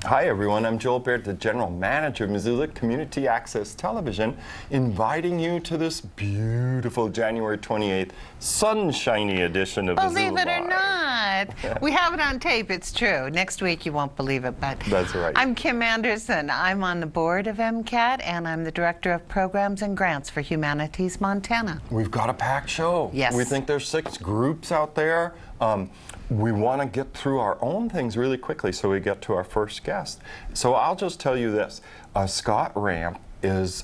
Hi everyone, I'm Joel Baird, the General Manager of Missoula Community Access Television, inviting you to this beautiful January 28th sunshiny edition of Missoula Believe it or Live. not, we have it on tape, it's true. Next week you won't believe it, but That's right. I'm Kim Anderson. I'm on the board of MCAT, and I'm the Director of Programs and Grants for Humanities Montana. We've got a packed show. Yes. We think there's 6 groups out there. We want to get through our own things really quickly so we get to our first guest. So I'll just tell you this. Scott Ramp is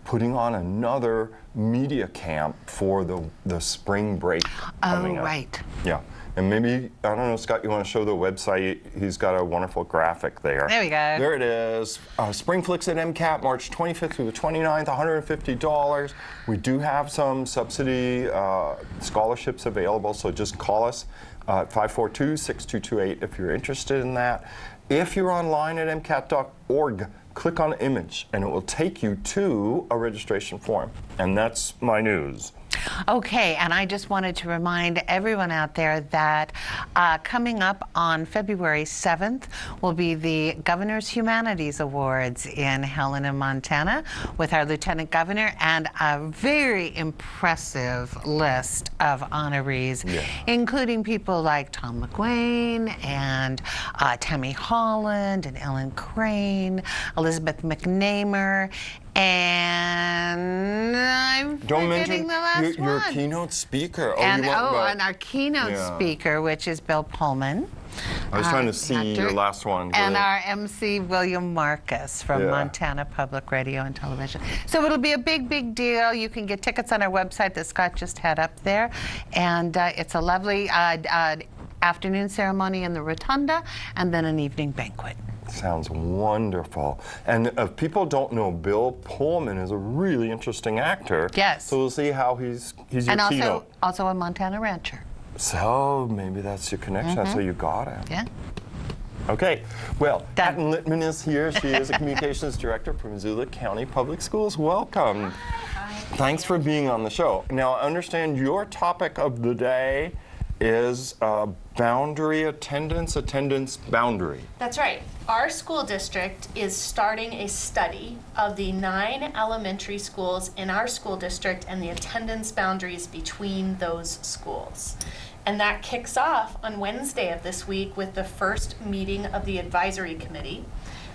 putting on another media camp for the spring break coming up. Right. Yeah. And maybe, I don't know, Scott, you want to show the website? He's got a wonderful graphic there. There we go. There it is. Spring Flicks at MCAT, March 25th through the 29th, $150. We do have some subsidy scholarships available, so just call us at 542-6228 if you're interested in that. If you're online at MCAT.org, click on image, and it will take you to a registration form. And that's my news. Okay, and I just wanted to remind everyone out there that coming up on February 7th will be the Governor's Humanities Awards in Helena, Montana, with our Lieutenant Governor and a very impressive list of honorees, including people like Tom McGuane and Tammy Holland and Ellen Crane, Elizabeth McNamer, and I'm forgetting the last your one. keynote speaker. And our keynote speaker, which is Bill Pullman. I was trying to see your last one. And our MC, William Marcus from Montana Public Radio and Television. So it'll be a big, big deal. You can get tickets on our website that Scott just had up there. And it's a lovely afternoon ceremony in the Rotunda and then an evening banquet. Sounds wonderful. And if people don't know, Bill Pullman is a really interesting actor. Yes. So we'll see how he's your keynote. And also a Montana rancher. So maybe that's your connection. So you got it. Yeah. Okay. Well, Done. Patton Littman is here. She is a communications director for Missoula County Public Schools. Welcome. Thanks for being on the show. Now, I understand your topic of the day is boundary attendance boundary. That's right. Our school district is starting a study of the 9 elementary schools in our school district and the attendance boundaries between those schools. And that kicks off on Wednesday of this week with the first meeting of the advisory committee.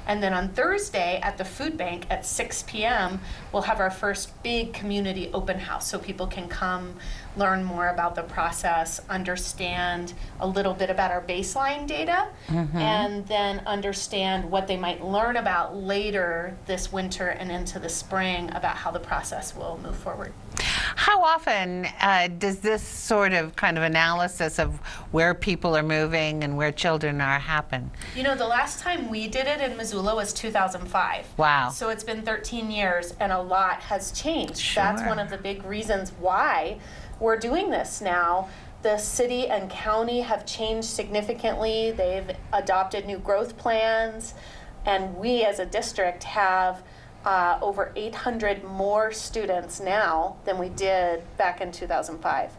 And then on Thursday at the food bank at 6 p.m., we'll have our first big community open house so people can come learn more about the process, understand a little bit about our baseline data, and then understand what they might learn about later this winter and into the spring about how the process will move forward. How often does this sort of kind of analysis of where people are moving and where children are happen? You know, the last time we did it in Missoula was 2005. Wow. So it's been 13 years and a lot has changed. Sure. That's one of the big reasons why we're doing this now. The city and county have changed significantly. They've adopted new growth plans, and we as a district have over 800 more students now than we did back in 2005.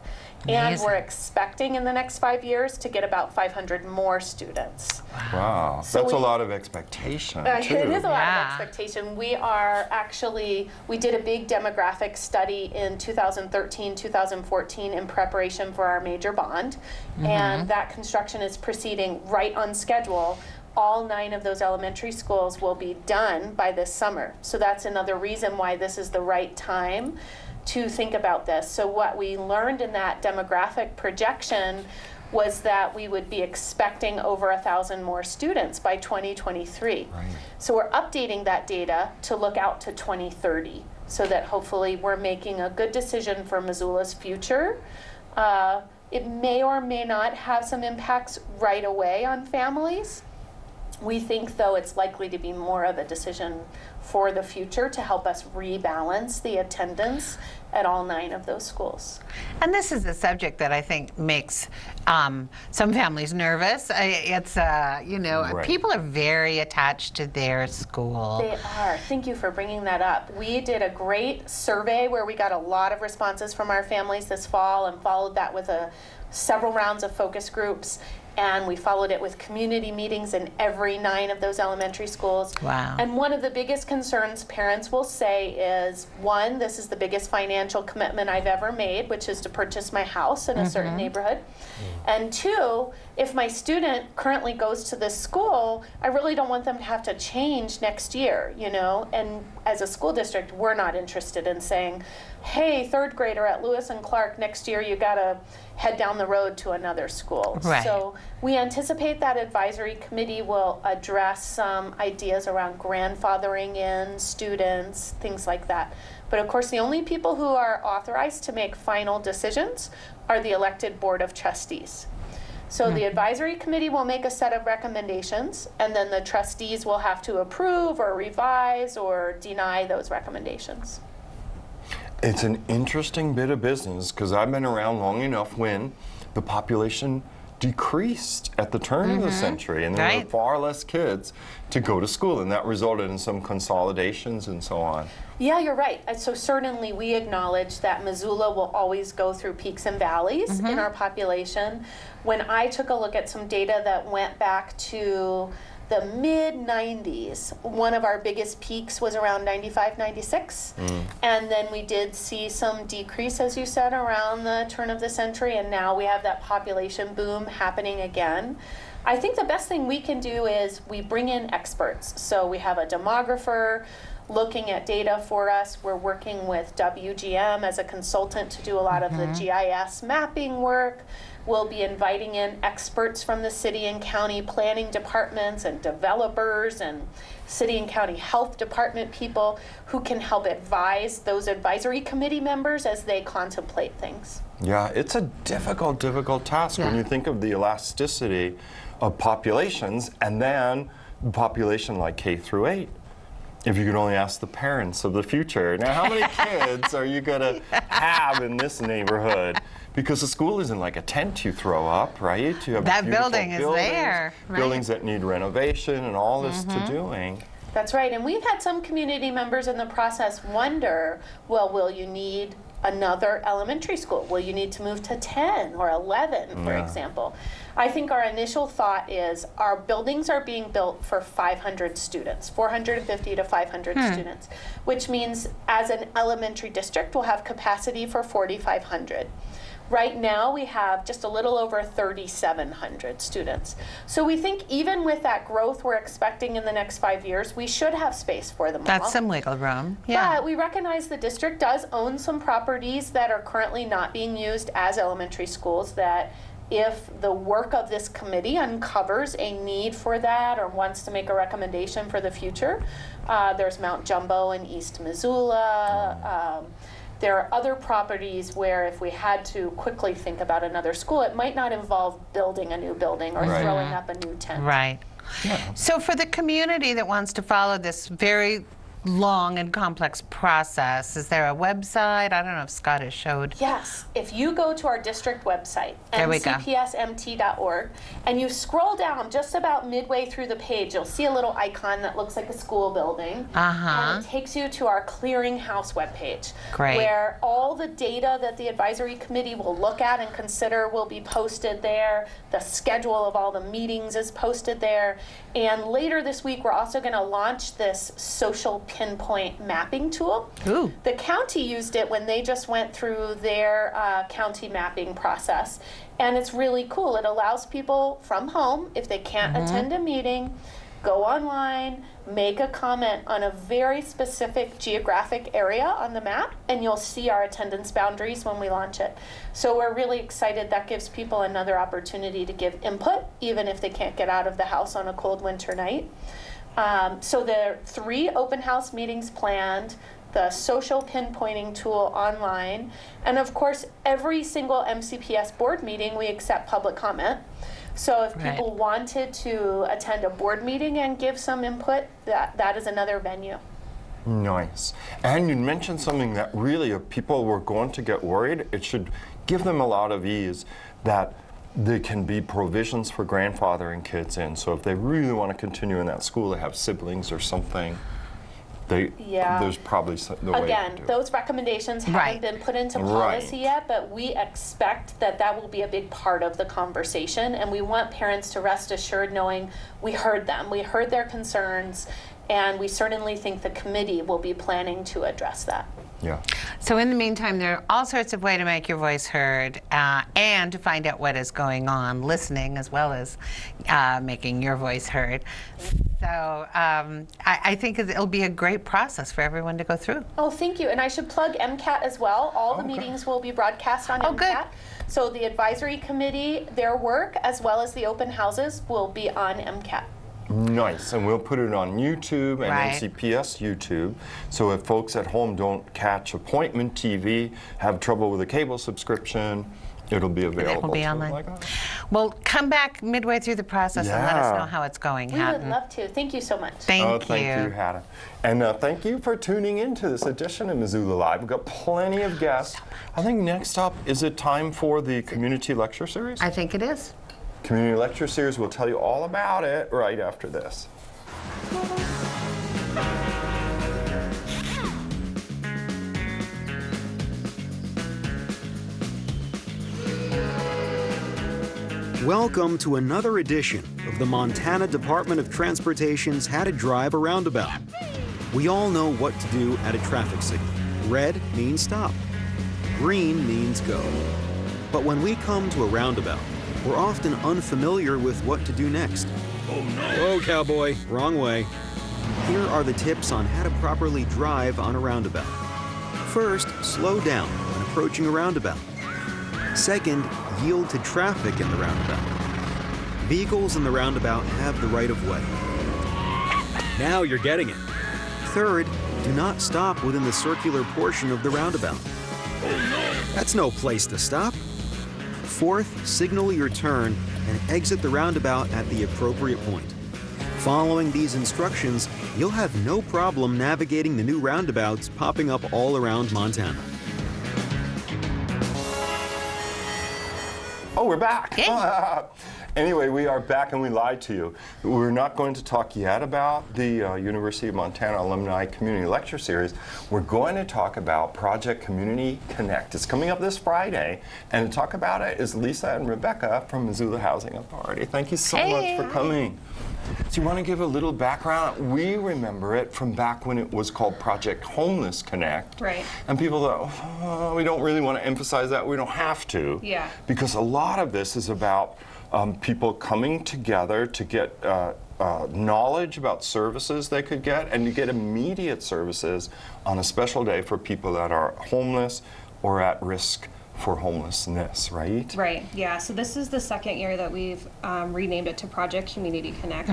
And Amazing. we're expecting in the next 5 years to get about 500 more students. Wow. So That's a we- lot of expectation, too. It is a lot Yeah. of expectation. We did a big demographic study in 2013, 2014 in preparation for our major bond. And that construction is proceeding right on schedule. All 9 of those elementary schools will be done by this summer. So that's another reason why this is the right time to think about this. So what we learned in that demographic projection was that we would be expecting over 1,000 more students by 2023. Right. So we're updating that data to look out to 2030 so that hopefully we're making a good decision for Missoula's future. It may or may not have some impacts right away on families. We think, though, it's likely to be more of a decision for the future to help us rebalance the attendance at all 9 of those schools. And this is a subject that I think makes some families nervous. People are very attached to their school. They are. Thank you for bringing that up. We did a great survey where we got a lot of responses from our families this fall and followed that with several rounds of focus groups. and we followed it with community meetings in every 9 of those elementary schools. Wow. And one of the biggest concerns parents will say is, one, this is the biggest financial commitment I've ever made, which is to purchase my house in a certain neighborhood. And two, if my student currently goes to this school, I really don't want them to have to change next year, you know? And as a school district, we're not interested in saying, hey, third grader at Lewis and Clark, next year you gotta head down the road to another school. Right. So we anticipate that advisory committee will address some ideas around grandfathering in students, things like that. But of course, the only people who are authorized to make final decisions are the elected board of trustees. So the advisory committee will make a set of recommendations, and then the trustees will have to approve or revise or deny those recommendations. It's an interesting bit of business because I've been around long enough when the population decreased at the turn of the century, and there were Right. far less kids to go to school, and that resulted in some consolidations and so on. Yeah, you're right. And so certainly we acknowledge that Missoula will always go through peaks and valleys in our population. When I took a look at some data that went back to the mid-90s, one of our biggest peaks was around 95, 96. And then we did see some decrease, as you said, around the turn of the century, and now we have that population boom happening again. I think the best thing we can do is we bring in experts. So we have a demographer looking at data for us. We're working with WGM as a consultant to do a lot of the GIS mapping work. We'll be inviting in experts from the city and county planning departments and developers and city and county health department people who can help advise those advisory committee members as they contemplate things. Yeah, it's a difficult task when Yeah. you think of the elasticity of populations and then the population like K through 8. If you could only ask the parents of the future, now how many kids are you going to have in this neighborhood? Because the school isn't like a tent you throw up, right? You have That beautiful building is buildings, there, right? buildings that need renovation and all this to doing. That's right, and we've had some community members in the process wonder, well, will you need another elementary school? Will you need to move to 10 or 11, for Yeah. example? I think our initial thought is our buildings are being built for 500 students, 450 to 500 students, which means as an elementary district, we'll have capacity for 4,500. Right now, we have just a little over 3,700 students. So we think even with that growth we're expecting in the next 5 years, we should have space for them all. That's some wiggle room. Yeah. But we recognize the district does own some properties that are currently not being used as elementary schools, that if the work of this committee uncovers a need for that or wants to make a recommendation for the future, there's Mount Jumbo in East Missoula. There are other properties where if we had to quickly think about another school, it might not involve building a new building or Right. throwing up a new tent. Right. So for the community that wants to follow this very long and complex process, is there a website? I don't know if Scott has showed. Yes, if you go to our district website, There we go. mcpsmt.org, and you scroll down just about midway through the page, you'll see a little icon that looks like a school building. And it takes you to our clearinghouse webpage, Great. where all the data that the advisory committee will look at and consider will be posted there. The schedule of all the meetings is posted there. And later this week, we're also going to launch this social pinpoint mapping tool. Ooh. The county used it when they just went through their county mapping process. And it's really cool. It allows people from home, if they can't attend a meeting, go online, make a comment on a very specific geographic area on the map, and you'll see our attendance boundaries when we launch it. So we're really excited. That gives people another opportunity to give input, even if they can't get out of the house on a cold winter night. So there are 3 open house meetings planned, the social pinpointing tool online, and of course, every single MCPS board meeting, we accept public comment. So if Right. people wanted to attend a board meeting and give some input, that is another venue. Nice. And you mentioned something that really, if people were going to get worried, it should give them a lot of ease that there can be provisions for grandfathering kids in. So if they really want to continue in that school, they have siblings or something, Yeah. there's probably the way Again, to do it. those recommendations haven't Right. been put into Right. policy yet, but we expect that that will be a big part of the conversation, and we want parents to rest assured knowing we heard them, we heard their concerns, and we certainly think the committee will be planning to address that. Yeah. So in the meantime, there are all sorts of ways to make your voice heard and to find out what is going on, listening as well as making your voice heard. So I think it'll be a great process for everyone to go through. Oh, thank you. And I should plug MCAT as well. All the Okay. meetings will be broadcast on Oh, MCAT. good. So the advisory committee, their work, as well as the open houses, will be on MCAT. Nice, and we'll put it on YouTube and Right. NCPS YouTube. So if folks at home don't catch appointment TV, have trouble with a cable subscription, it'll be available. It will be to them online. like that. Well, come back midway through the process and let us Yeah. know how it's going, We would Hatton. love to. Thank you so much. Thank Oh, you. thank you, Hannah. And thank you for tuning in to this edition of Missoula Live. We've got plenty of guests. I think next up, is it time for the community lecture series? I think it is. Community lecture series, we'll tell you all about it right after this. Welcome to another edition of the Montana Department of Transportation's How to Drive a Roundabout. We all know what to do at a traffic signal. Red means stop. Green means go. But when we come to a roundabout, we're often unfamiliar with what to do next. Oh no! Whoa, cowboy, wrong way. Here are the tips on how to properly drive on a roundabout. First, slow down when approaching a roundabout. Second, yield to traffic in the roundabout. Vehicles in the roundabout have the right of way. Now you're getting it. Third, do not stop within the circular portion of the roundabout. That's no place to stop. Fourth, signal your turn and exit the roundabout at the appropriate point. Following these instructions, you'll have no problem navigating the new roundabouts popping up all around Montana. Oh, we're back. Yay. Anyway, we are back and we lied to you. We're not going to talk yet about the University of Montana Alumni Community Lecture Series. We're going to talk about Project Community Connect. It's coming up this Friday, and to talk about it is Lisa and Rebecca from Missoula Housing Authority. Thank you so much for coming. So you want to give a little background? We remember it from back when it was called Project Homeless Connect. Right. And people thought, oh, we don't really want to emphasize that. We don't have to. Yeah. Because a lot of this is about people coming together to get knowledge about services they could get and to get immediate services on a special day for people that are homeless or at risk for homelessness, right? Right, yeah. So this is the second year that we've renamed it to Project Community Connect.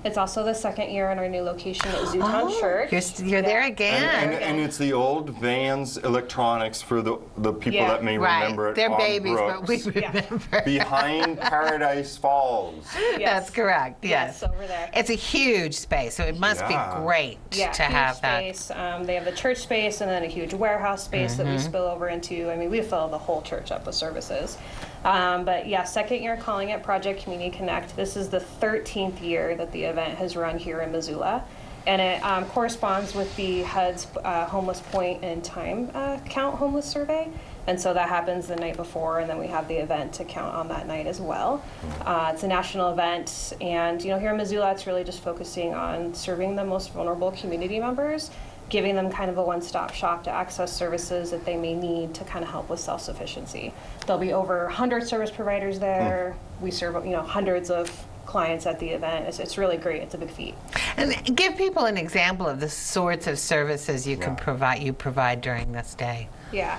It's also the second year in our new location at Zootown Church. You're there Yeah. again. And it's the old Vans electronics for the people Yeah. that may Right. remember it. They're on babies, but we Brooks, remember. behind Paradise Falls. Yes. That's correct, yes. Yes, over there. It's a huge space, so it must Yeah. be great Yeah, to huge have that. space. They have the church space and then a huge warehouse space that we spill over into. I mean, we fill the whole church up with services. But yeah, second year calling it Project Community Connect. This is the 13th year that the event has run here in Missoula. And it corresponds with the HUD's homeless point in time count homeless survey. And so that happens the night before, and then we have the event to count on that night as well. It's a national event, and here in Missoula, it's really just focusing on serving the most vulnerable community members, giving them kind of a one-stop shop to access services that they may need to kind of help with self-sufficiency. There'll be over 100 service providers there. We serve hundreds of clients at the event. It's really great. It's a big feat. And give people an example of the sorts of services you can Yeah. provide during this day. Yeah.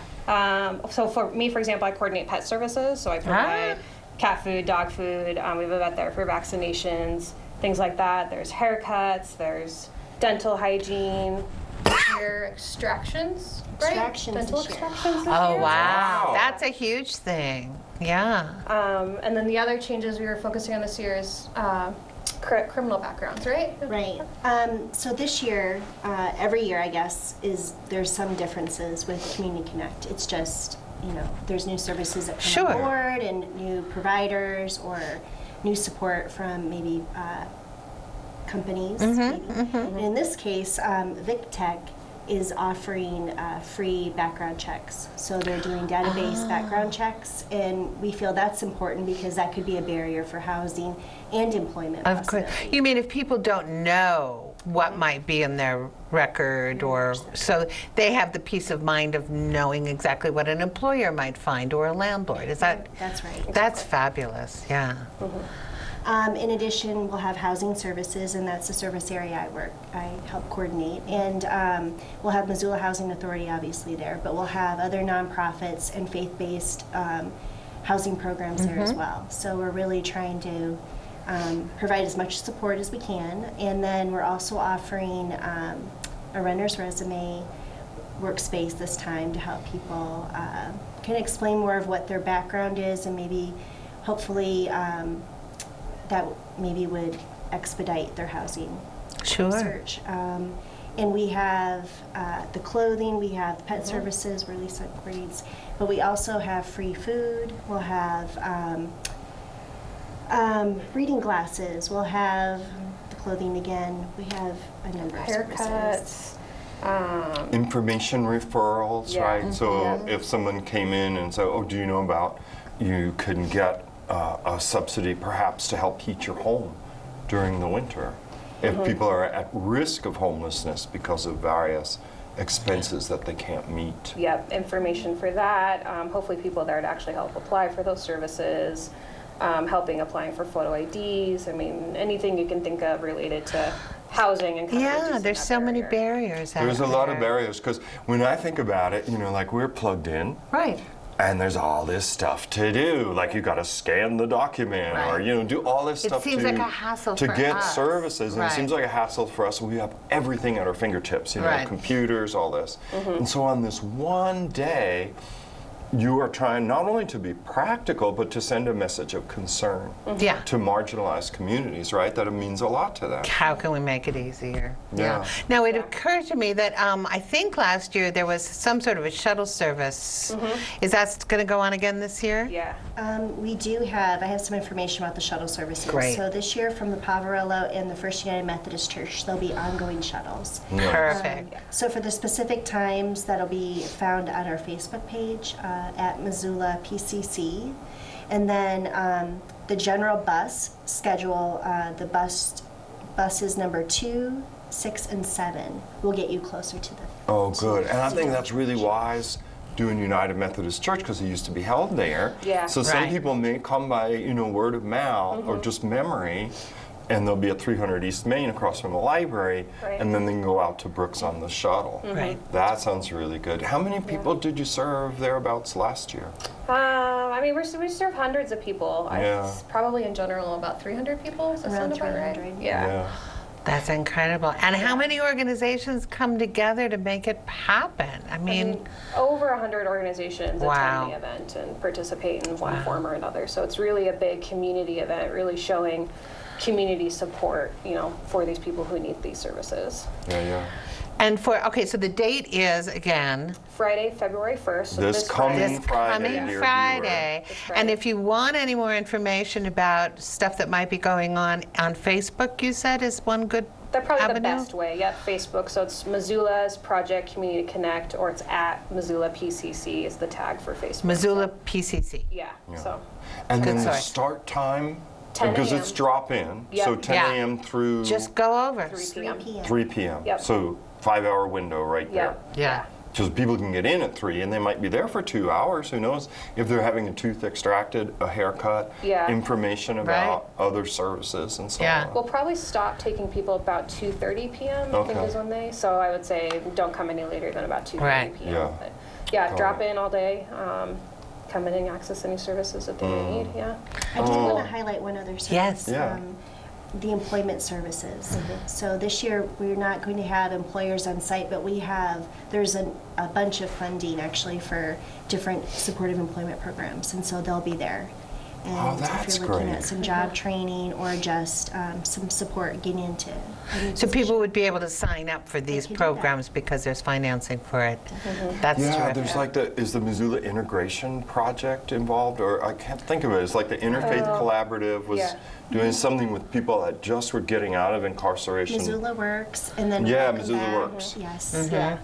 So for me, for example, I coordinate pet services. So I provide cat food, dog food. We have a vet there for vaccinations, things like that. There's haircuts. There's dental hygiene. Hair extractions, right? Extractions Dental this year. extractions this Oh, year. wow. Wow. That's a huge thing. Yeah. And then the other changes we were focusing on this year is criminal backgrounds, right? Right. So this year, every year, I guess, there's some differences with Community Connect. It's just, there's new services that come Sure. on board and new providers or new support from maybe companies. Maybe. And in this case, VicTech is offering free background checks. So they're doing database background checks, and we feel that's important because that could be a barrier for housing and employment. Of course. possibility. You mean if people don't know what might be in their record, or so they have the peace of mind of knowing exactly what an employer might find or a landlord. Is that? That's right. That's fabulous. Yeah. In addition, we'll have housing services, and that's the service area I help coordinate. And we'll have Missoula Housing Authority obviously there, but we'll have other nonprofits and faith-based housing programs there as well. So we're really trying to provide as much support as we can. And then we're also offering a renter's resume workspace this time to help people kind of explain more of what their background is, and maybe hopefully that maybe would expedite their housing search. And we have the clothing, we have pet services, release upgrades, but we also have free food, we'll have reading glasses, we'll have the clothing again, we have a number of services. Haircuts. Information referrals, Yeah. right? So if someone came in and said, oh, do you know about, you can get a subsidy perhaps to help heat your home during the winter. If people are at risk of homelessness because of various expenses that they can't meet. Yep, information for that. Hopefully people there to actually help apply for those services, helping applying for photo IDs. I mean, anything you can think of related to housing and coverages Yeah, in there's that so many area. barriers out There's a lot of there. barriers because when I think about it, you know, like we're plugged in. Right. And there's all this stuff to do, like you got to scan the document, or Right. you know, do all this It stuff seems to like a hassle to for get us. services, and Right. it seems like a hassle for us. We have everything at our fingertips, you know, Right. computers, all this, and so on this one day, you are trying not only to be practical, but to send a message of concern Yeah. to marginalized communities, right? That it means a lot to them. How can we make it easier? Yeah. Now, it occurred to me that I think last year there was some sort of a shuttle service. Is that going to go on again this year? Yeah. We do have, I have some information about the shuttle services. Great. So this year from the Poverello and the First United Methodist Church, there'll be ongoing shuttles. Perfect. So for the specific times, that'll be found on our Facebook page at Missoula PCC. And then the general bus schedule, the buses number 2, 6, and 7 will get you closer to the. Oh, good. And I think that's really wise doing United Methodist Church because it used to be held there. Yeah. So some Right. people may come by, you know, word of mouth or just memory, and they'll be at 300 East Main across from the library, Right. and then they can go out to Brooks on the shuttle. Right. That sounds really good. How many people did you serve thereabouts last year? I mean, we serve hundreds of people. Yeah. Probably in general about 300 people. Does that Around sound about right? 300. Yeah. That's incredible. And how many organizations come together to make it happen? I mean, Over 100 organizations Wow. attend the event and participate in one form or another. So it's really a big community event, really showing community support, you know, for these people who need these services. Yeah. and okay, so the date is again Friday, February 1st. So This coming this Friday, coming dear viewer. Friday. This Friday. And if you want any more information about stuff that might be going on Facebook, you said is one good That's probably avenue? the best way. Yep, Facebook. So it's Missoula's Project Community Connect, or it's at Missoula PCC is the tag for Facebook. Missoula PCC. Yeah. So And Good then the source. start time, 10 because a.m. it's drop-in, Yep. so 10 Yeah. a.m. through Just go over. 3 3 p.m. p.m. 3 p.m. Yep. So 5-hour window right there. Yep. Yeah. Because people can get in at 3 and they might be there for 2 hours. Who knows if they're having a tooth extracted, a haircut, Yeah. information about other services and so Yeah. on. We'll probably stop taking people about 2:30 p.m. I think Okay. is when they. So I would say don't come any later than about 2:30 Right. p.m. Yeah. But yeah, Got drop it. in all day. Come in and access any services that they need. Yeah. I did want to highlight one other service. Yes. Yeah. The employment services. So this year, we're not going to have employers on site, but there's a bunch of funding actually for different supportive employment programs, and so they'll be there. And that's if you're looking great. at some job training or just some support getting into a new So people position. would be able to sign up for these can do that. programs because there's financing for it. That's Yeah, terrific. there's like is the Missoula Integration Project involved? Or I can't think of it. It's like the Interfaith Collaborative was yeah. doing something with people that just were getting out of incarceration. Missoula Works, and then Yeah, Welcome Missoula Back. Works. Yes. Yeah.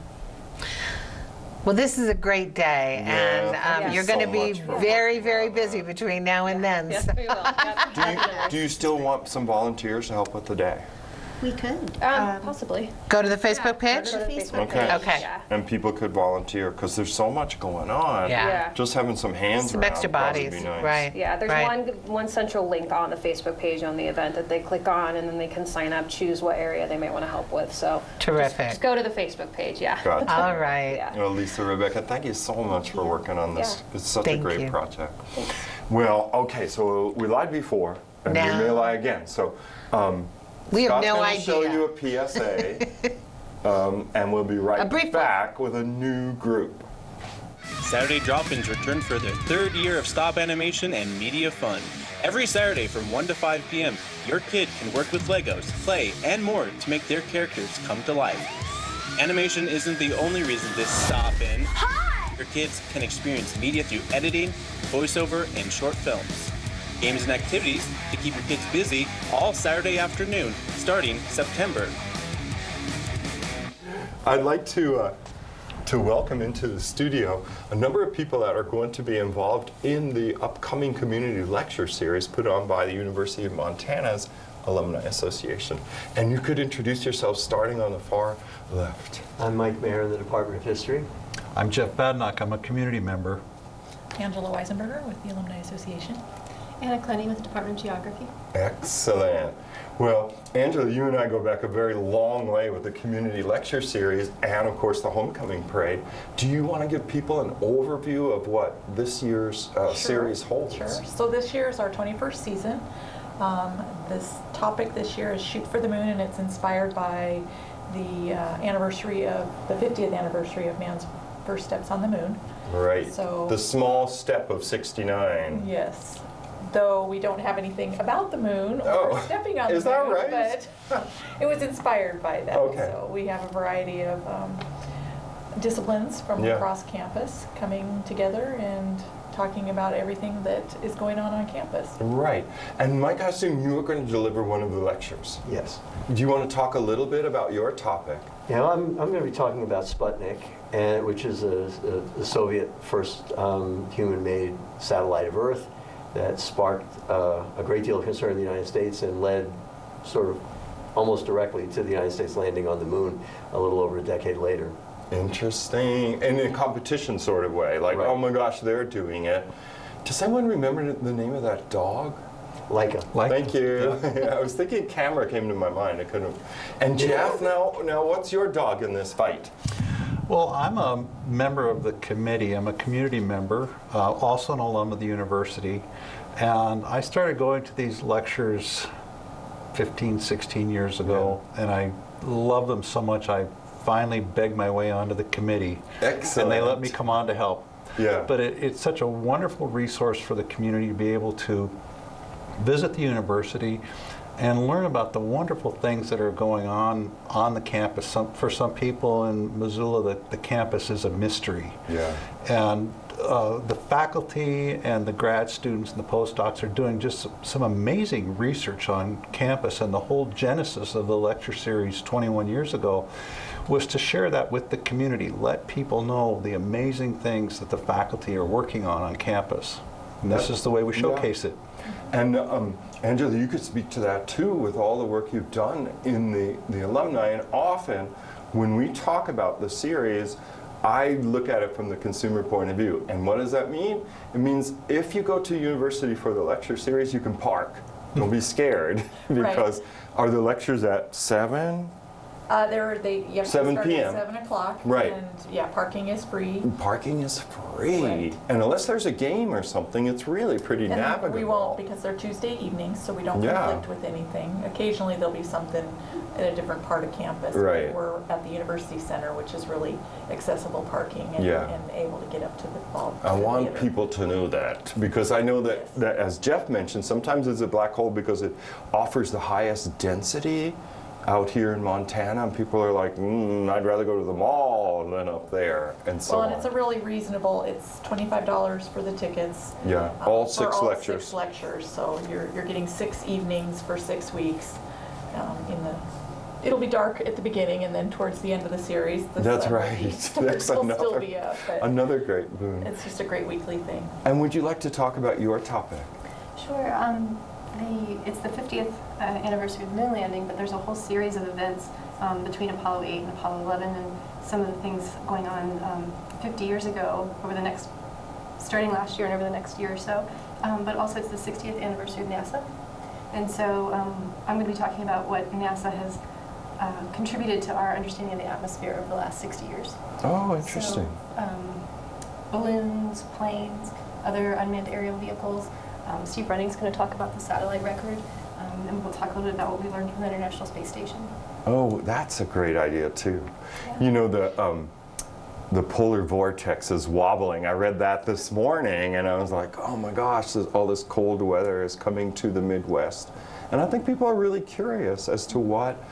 Well, this is a great day, Yeah, thank and you you're going to so be much for very, working very on busy that. between now and then. Yes, so- we will. Yep. Do you still want some volunteers to help with the day? We could. Possibly. Go to the Facebook page? Go to the Facebook Okay. page, Okay. yeah. And people could volunteer because there's so much going on. Yeah. Yeah. Just having some hands Some around extra would probably bodies, be nice. right? Yeah, there's right. one central link on the Facebook page on the event that they click on, and then they can sign up, choose what area they might want to help with. So Terrific. Just go to the Facebook page. Yeah. Gotcha. All right. Yeah. Well, Lisa, Rebecca, thank you so much for working on this. Yeah. It's such Thank a great you. project. Well, okay, so we lied before, and we Now- may lie again. So We have Scott's no gonna show idea. you a PSA, and we'll be A right brief one. back with a new group. Saturday Drop-Ins return for their third year of stop animation and media fun. Every Saturday from 1 to 5 p.m., your kid can work with Legos, play, and more to make their characters come to life. Animation isn't the only reason to stop in. Your kids can experience media through editing, voiceover, and short films. Games and activities to keep your kids busy all Saturday afternoon, starting September. I'd like to welcome into the studio a number of people that are going to be involved in the upcoming community lecture series put on by the University of Montana's Alumni Association. And you could introduce yourself starting on the far left. I'm Mike Mayer in the Department of History. I'm Jeff Badnock. I'm a community member. Angela Weisenberger with the Alumni Association. Anna Clenny with the Department of Geography. Excellent. Well, Angela, you and I go back a very long way with the community lecture series and, of course, the homecoming parade. Do you want to give people an overview of what this year's series holds? Sure. So this year is our 21st season. This topic this year is Shoot for the Moon, and it's inspired by the anniversary of the 50th anniversary of man's first steps on the moon. Right. So- the small step of 69. Yes. Though we don't have anything about the moon or Oh, stepping on the is that moon, right? but it was inspired by that. Okay. So we have a variety of disciplines from Yeah. across campus coming together and talking about everything that is going on campus. Right. And Mike, I assume you are going to deliver one of the lectures. Yes. Do you want to talk a little bit about your topic? Yeah, I'm going to be talking about Sputnik, which is a Soviet first human-made satellite of Earth that sparked a great deal of concern in the United States and led sort of almost directly to the United States landing on the moon a little over a decade later. Interesting. In a competition sort of way. Like, Right. oh my gosh, they're doing it. Does anyone remember the name of that dog? Leica. Thank you. Yeah, I was thinking camera came to my mind. I couldn't. And Jeff, now what's your dog in this fight? Well, I'm a member of the committee. I'm a community member, also an alum of the university. And I started going to these lectures 15, 16 years ago, and I love them so much I finally begged my way onto the committee. Excellent. And they let me come on to help. Yeah. But it's such a wonderful resource for the community to be able to visit the university and learn about the wonderful things that are going on the campus. For some people in Missoula, the campus is a mystery. Yeah. And the faculty and the grad students and the postdocs are doing just some amazing research on campus, and the whole genesis of the lecture series 21 years ago was to share that with the community, let people know the amazing things that the faculty are working on campus. And this is the way we showcase it. And Angela, you could speak to that too with all the work you've done in the alumni. And often when we talk about the series, I look at it from the consumer point of view. And what does that mean? It means if you go to university for the lecture series, you can park. Don't be scared because are the lectures at 7? You have to 7 start p.m. at 7 o'clock. Right. And yeah, parking is free. Parking is free. Right. And unless there's a game or something, it's really pretty And navigable. we won't, because they're Tuesday evenings, so we don't Yeah. conflict with anything. Occasionally there'll be something in a different part of campus. but Right. We're at the University Center, which is really accessible parking and, Yeah. and able to get up to the ball. I to the want theater. people to know that, because I know that, that, as Jeff mentioned, sometimes it's a black hole because it offers the highest density out here in Montana, and people are like, I'd rather go to the mall than up there, and so Well, on. and it's a really reasonable, it's $25 for the tickets. Yeah, all for 6 all lectures. 6 lectures, so you're getting 6 evenings for 6 weeks. It'll be dark at the beginning, and then towards the end of the series, the That's sun will right. be- That's will another, still be up, but another great boon. it's just a great weekly thing. And would you like to talk about your topic? Sure. It's the 50th anniversary of the moon landing, but there's a whole series of events between Apollo 8 and Apollo 11, and some of the things going on 50 years ago starting last year and over the next year or so. But also it's the 60th anniversary of NASA. And so I'm going to be talking about what NASA has contributed to our understanding of the atmosphere over the last 60 years. Oh, interesting. So, balloons, planes, other unmanned aerial vehicles. Steve Running's going to talk about the satellite record, and we'll talk a little bit about what we learned from the International Space Station. Oh, that's a great idea too. Yeah. You know, the polar vortex is wobbling. I read that this morning, and I was like, oh my gosh, all this cold weather is coming to the Midwest. And I think people are really curious as to what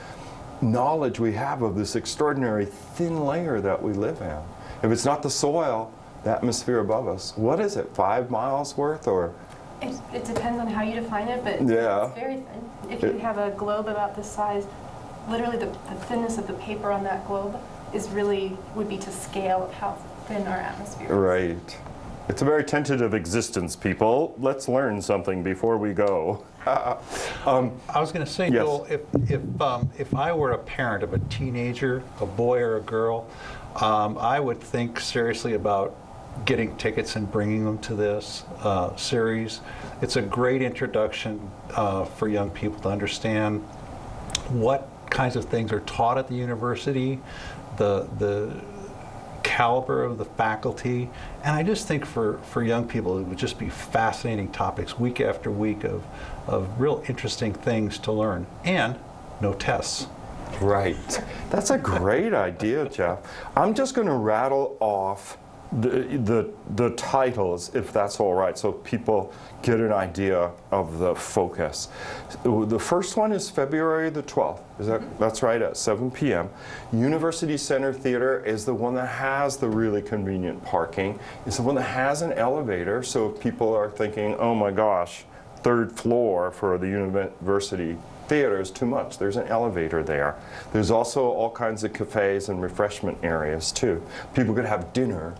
knowledge we have of this extraordinary thin layer that we live in. If it's not the soil, the atmosphere above us, what is it, 5 miles worth, or? It depends on how you define it, but Yeah. it's very thin. If you have a globe about this size, literally the thinness of the paper on that globe would be to scale of how thin our atmosphere is. Right. It's a very tentative existence, people. Let's learn something before we go. I was going to say, Yes. Joel, if I were a parent of a teenager, a boy or a girl, I would think seriously about getting tickets and bringing them to this series. It's a great introduction for young people to understand what kinds of things are taught at the university, the caliber of the faculty, and I just think for young people it would just be fascinating topics week after week of real interesting things to learn, and no tests. Right. That's a great idea, Jeff. I'm just going to rattle off the titles, if that's all right, so people get an idea of the focus. The first one is February the 12th. That's right, at 7 p.m. University Center Theater is the one that has the really convenient parking. It's the one that has an elevator, so if people are thinking, oh my gosh, 3rd floor for the university theater is too much, there's an elevator there. There's also all kinds of cafes and refreshment areas too. People could have dinner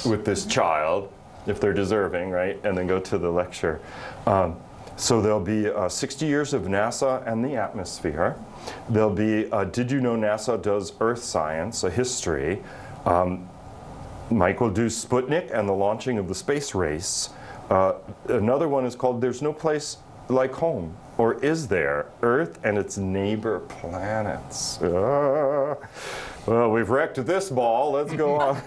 with this child if they're deserving, right, and then go to the lecture. So there'll be 60 years of NASA and the atmosphere. There'll be Did You Know NASA Does Earth Science, a history. Mike will do Sputnik and the launching of the space race. Another one is called There's No Place Like Home, or Is There? Earth and Its Neighbor Planets. Well, we've wrecked this ball. Let's go on.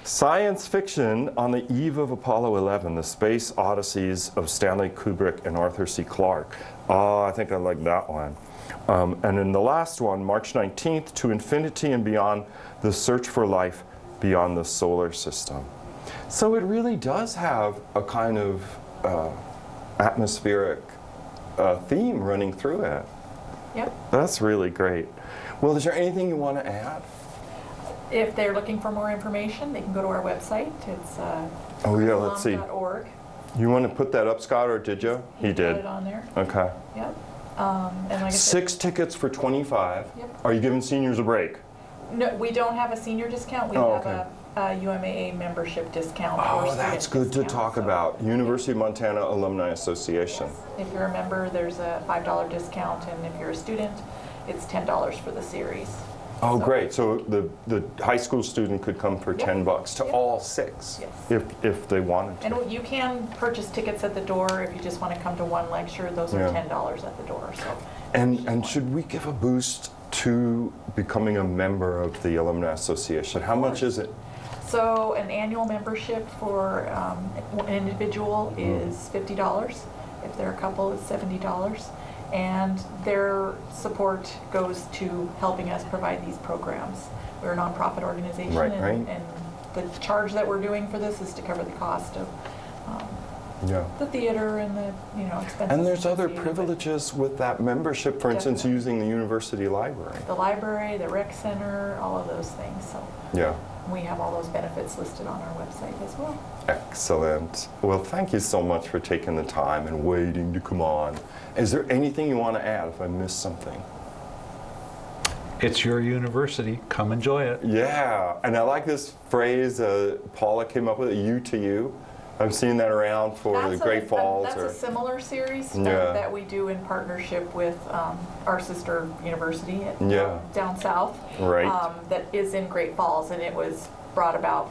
Science fiction on the eve of Apollo 11, the space odysseys of Stanley Kubrick and Arthur C. Clarke. Oh, I think I like that one. And then the last one, March 19th, To Infinity and Beyond, the search for life beyond the solar system. So it really does have a kind of atmospheric theme running through it. Yep. That's really great. Well, is there anything you want to add? If they're looking for more information, they can go to our website. It's Oh yeah, let's see. curriculum.org. You want to put that up, Scott, or did you? He Put did. it on there. Okay. Yep. And like I said, 6 tickets for 25. Yep. Are you giving seniors a break? no, we don't have a senior discount. We Oh, have okay. a UMAA membership discount. or Oh, student that's good to discount. talk So about. University of Montana Alumni Association. if you're a member, there's a $5 discount, and if you're a student, it's $10 for the series. Oh, So- great. So the high school student could come for Yep. $10 to Yep. all 6 Yes. if they wanted to. And you can purchase tickets at the door if you just want to come to one lecture. Those are Yeah. $10 at the door. So And should we give a boost to becoming a member of the Alumni Association? How much is it? So an annual membership for an individual is $50. If they're a couple, it's $70. And their support goes to helping us provide these programs. We're a nonprofit organization, Right, and, right. and the charge that we're doing for this is to cover the cost of Yeah. the theater and the expenses. And there's other associated with privileges with that membership, for instance, Definitely. using the university library. the library, the rec center, all of those things. So Yeah. we have all those benefits listed on our website as well. Excellent. Well, thank you so much for taking the time and waiting to come on. Is there anything you want to add if I missed something? It's your university. Come enjoy it. Yeah, and I like this phrase Paula came up with, you to you. I'm seeing that around for the Great Falls. That's a similar series Yeah. that we do in partnership with our sister university Yeah. down south. Right. That is in Great Falls, and it was brought about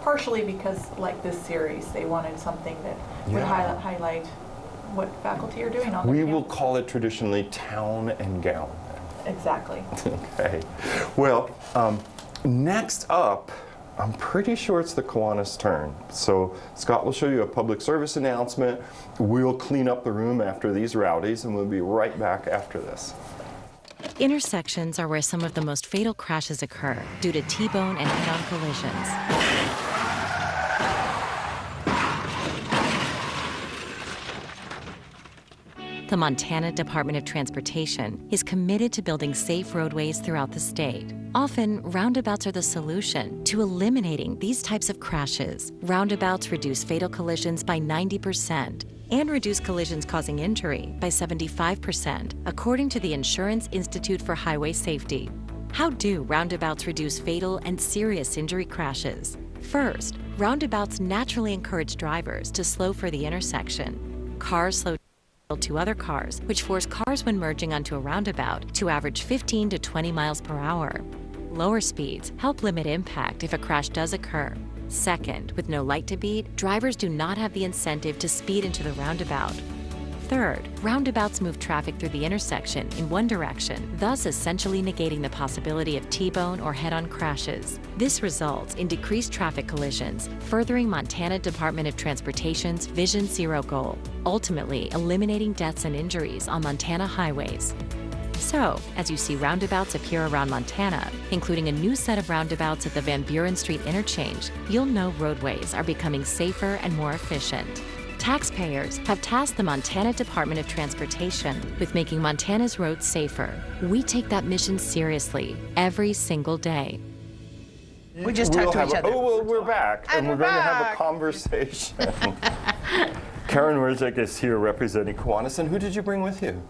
partially because, like this series, they wanted something that would Yeah. highlight what faculty are doing on their We will campus. call it traditionally town and gown. Exactly. Okay. Well, next up, I'm pretty sure it's the Kiwanis' turn. So Scott will show you a public service announcement. We'll clean up the room after these rowdies, and we'll be right back after this. Intersections are where some of the most fatal crashes occur due to T-bone and head-on collisions. The Montana Department of Transportation is committed to building safe roadways throughout the state. Often, roundabouts are the solution to eliminating these types of crashes. Roundabouts reduce fatal collisions by 90% and reduce collisions causing injury by 75%, according to the Insurance Institute for Highway Safety. How do roundabouts reduce fatal and serious injury crashes? First, roundabouts naturally encourage drivers to slow for the intersection. Cars slow to other cars, which force cars when merging onto a roundabout to average 15 to 20 miles per hour. Lower speeds help limit impact if a crash does occur. Second, with no light to beat, drivers do not have the incentive to speed into the roundabout. Third, roundabouts move traffic through the intersection in one direction, thus essentially negating the possibility of T-bone or head-on crashes. This results in decreased traffic collisions, furthering Montana Department of Transportation's Vision Zero goal, ultimately eliminating deaths and injuries on Montana highways. So, as you see roundabouts appear around Montana, including a new set of roundabouts at the Van Buren Street interchange, you'll know roadways are becoming safer and more efficient. Taxpayers have tasked the Montana Department of Transportation with making Montana's roads safer. We take that mission seriously every single day. We just talked to each other. Oh, well, we're back, and we're going to have a conversation. Karen Werzik is here representing Kiwanis, and who did you bring with you?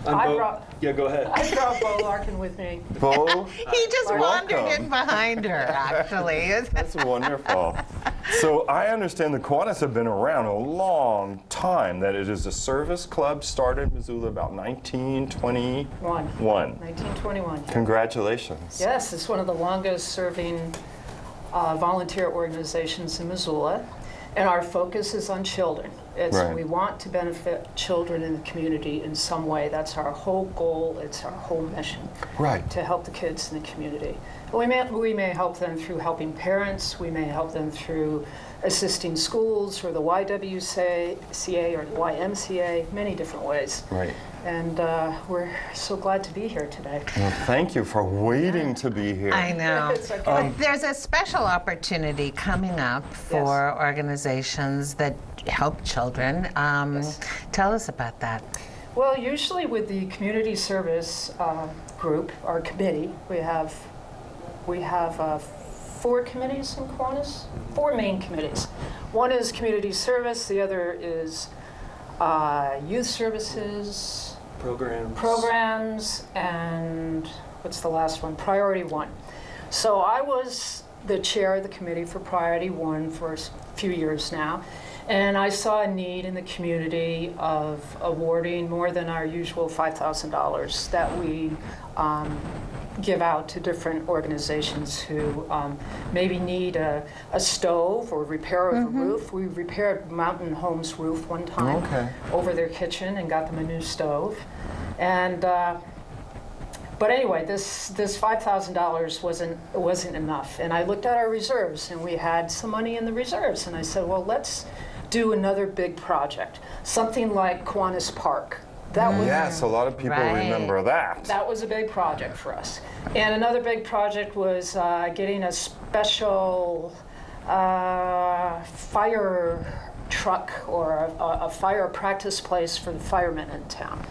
Yeah, go ahead. I brought Bo Larkin with me. Bo? He just wandered Welcome. in behind her, actually. That's wonderful. So I understand the Kiwanis have been around a long time, that it is a service club started in Missoula about 1921. 1921. Congratulations. Yes, it's one of the longest serving volunteer organizations in Missoula. And our focus is on children. Right. We want to benefit children in the community in some way. That's our whole goal. It's our whole mission. Right. To help the kids in the community. We may help them through helping parents. We may help them through assisting schools or the YWCA or the YMCA, many different ways. Right. And we're so glad to be here today. Well, thank you for waiting to be here. I know. It's okay. There's a special opportunity coming up for organizations that help children. Tell us about that. Well, usually with the community service group, our committee, we have 4 committees in Kiwanis, 4 main committees. One is community service, the other is youth services, programs, and what's the last one? Priority 1. So I was the chair of the committee for Priority 1 for a few years now, and I saw a need in the community of awarding more than our usual $5,000 that we give out to different organizations who maybe need a stove or repair of a roof. We repaired Mountain Home's roof one time over their kitchen and got them a new stove. And But anyway, this $5,000 wasn't enough. And I looked at our reserves, and we had some money in the reserves. And I said, well, let's do another big project, something like Kiwanis Park. That was, Yes, a lot of people remember that. that was a big project for us. And another big project was getting a special fire truck or a fire practice place for the firemen in town.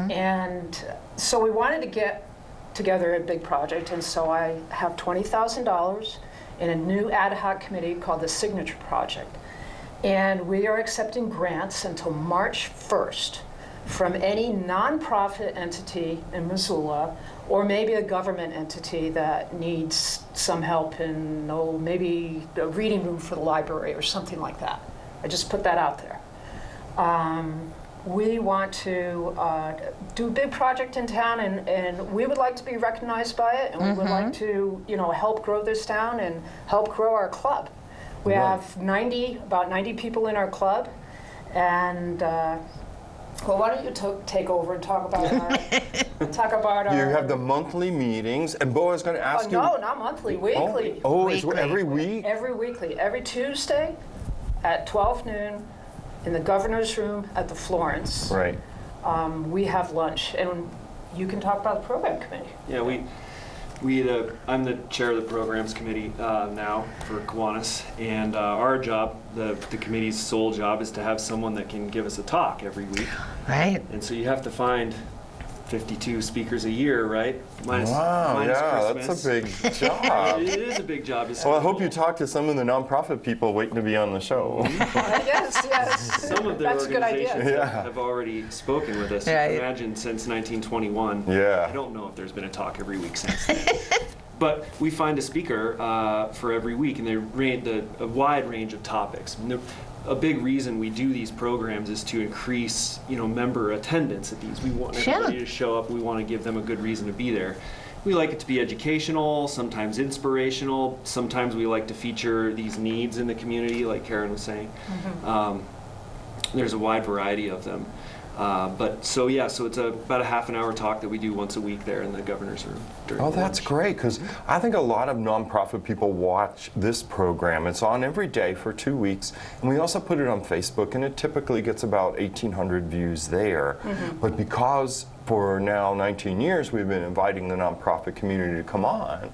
And so we wanted to get together a big project, and so I have $20,000 in a new ad hoc committee called the Signature Project. And we are accepting grants until March 1st from any nonprofit entity in Missoula, or maybe a government entity that needs some help in, maybe a reading room for the library or something like that. I just put that out there. We want to do a big project in town, and we would like to be recognized by it, and we would like to, help grow this town and help grow our club. We have about 90 people in our club, and well, why don't you take over and talk about our... You have the monthly meetings, and Bo is going to ask you... No, not monthly, weekly. Oh, it's every week? Every weekly. Every Tuesday at 12 noon in the governor's room at the Florence. Right. We have lunch, and you can talk about the program committee. Yeah, I'm the chair of the programs committee now for Kiwanis, and our job, the committee's sole job, is to have someone that can give us a talk every week. Right. And so you have to find 52 speakers a year, right? Minus Christmas. That's a big job. It is a big job. Well, I hope you talk to some of the nonprofit people waiting to be on the show. Yes. Some of their That's a good idea. organizations have already spoken with us. You can imagine since 1921. Yeah. I don't know if there's been a talk every week since then. But we find a speaker for every week, and they read a wide range of topics. A big reason we do these programs is to increase, member attendance at these. We want everybody to show up. We want to give them a good reason to be there. We like it to be educational, sometimes inspirational. Sometimes we like to feature these needs in the community, like Karen was saying. There's a wide variety of them. So it's about a half an hour talk that we do once a week there in the governor's room. Oh, that's great, because I think a lot of nonprofit people watch this program. It's on every day for 2 weeks, and we also put it on Facebook, and it typically gets about 1,800 views there. But because for now 19 years we've been inviting the nonprofit community to come on,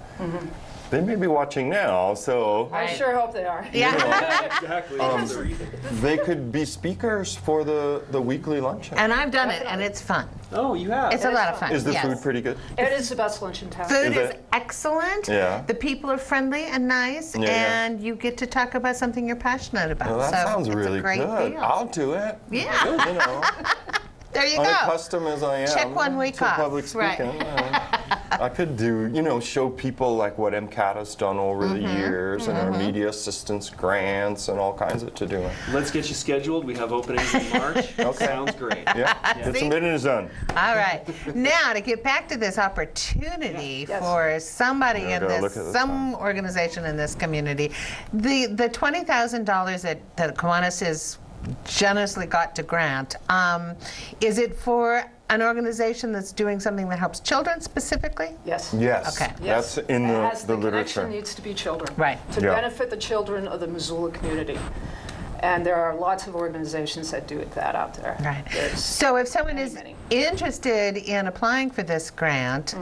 they may be watching now, so... I sure hope they are. Yeah. Exactly. They could be speakers for the weekly luncheon. And I've done it, and it's fun. Oh, you have? It's a lot of fun. Is the food pretty good? It is the best lunch in town. Food Is is it? excellent. Yeah. The people are friendly and nice, and you get to talk about something you're passionate about. Well, that so sounds it's really a great good. deal. I'll do it. Yeah. There you go. Unaccustomed as I am. Check 1 week to off. public speaking. Right. I could do, show people like what MCAT has done over the years and our media assistance grants and all kinds of to do it. Let's get you scheduled. We have openings in March. Okay. Sounds great. Yeah, get some meetings done. All right. Now, to get back to this opportunity for somebody in some organization in this community, the $20,000 that Kiwanis has generously got to grant, is it for an organization that's doing something that helps children specifically? Yes. Yes. Okay. That's in the connection literature. Needs to be children. Right. To benefit the children of the Missoula community. And there are lots of organizations that do that out there. Right. So if someone is interested in applying for this grant,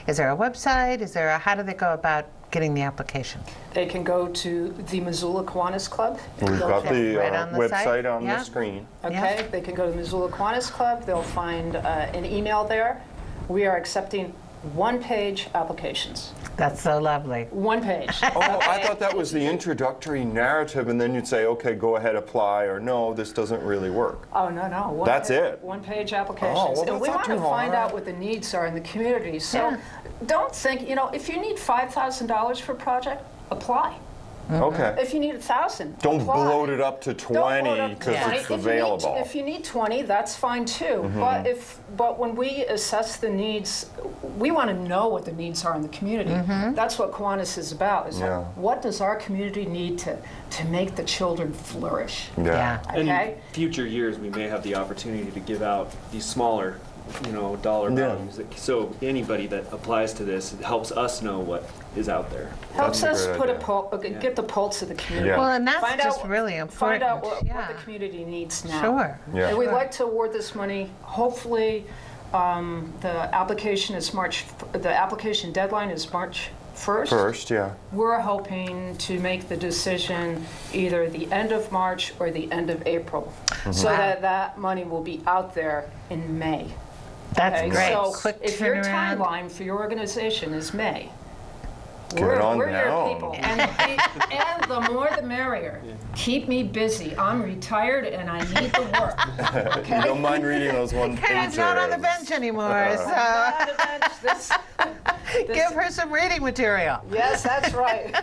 is there a website? How do they go about getting the application? They can go to the Missoula Kiwanis Club. We've got the website on Yeah. the screen. Okay, they can go to Missoula Kiwanis Club. They'll find an email there. We are accepting one-page applications. That's so lovely. One page. Oh, I thought that was the introductory narrative, and then you'd say, okay, go ahead, apply, or no, this doesn't really work. Oh, no. That's it. One-page applications. Oh, well, and we that's want not to too find hard. out what the needs are in the community. So don't think, if you need $5,000 for a project, apply. Okay. If you need 1,000, Don't apply. bloat it up to 20 because it's available. If you need 20, that's fine too. But when we assess the needs, we want to know what the needs are in the community. That's what Kiwanis is about. Is like, what does our community need to make the children flourish? Yeah. Okay. In future years, we may have the opportunity to give out these smaller dollar Yeah. values. So anybody that applies to this, it helps us know what is out there. Helps That's a us great put idea. get the pulse of the community. Yeah. Well, and that's Find just out- really important. Find out what yeah. the community needs now. Sure. Yeah. And we'd like to award this money. Hopefully, the application deadline is March 1st. First, yeah. We're hoping to make the decision either the end of March or the end of April, so Wow. that money will be out there in May. That's Okay, great. So Quick if your turnaround. timeline for your organization is May, Get it on we're now. your people. And the more the merrier. Keep me busy. I'm retired and I need the work. Okay? You don't mind reading those one pagers. Karen's not on the bench anymore, so On the bench, this- give her some reading material. Yes, that's right.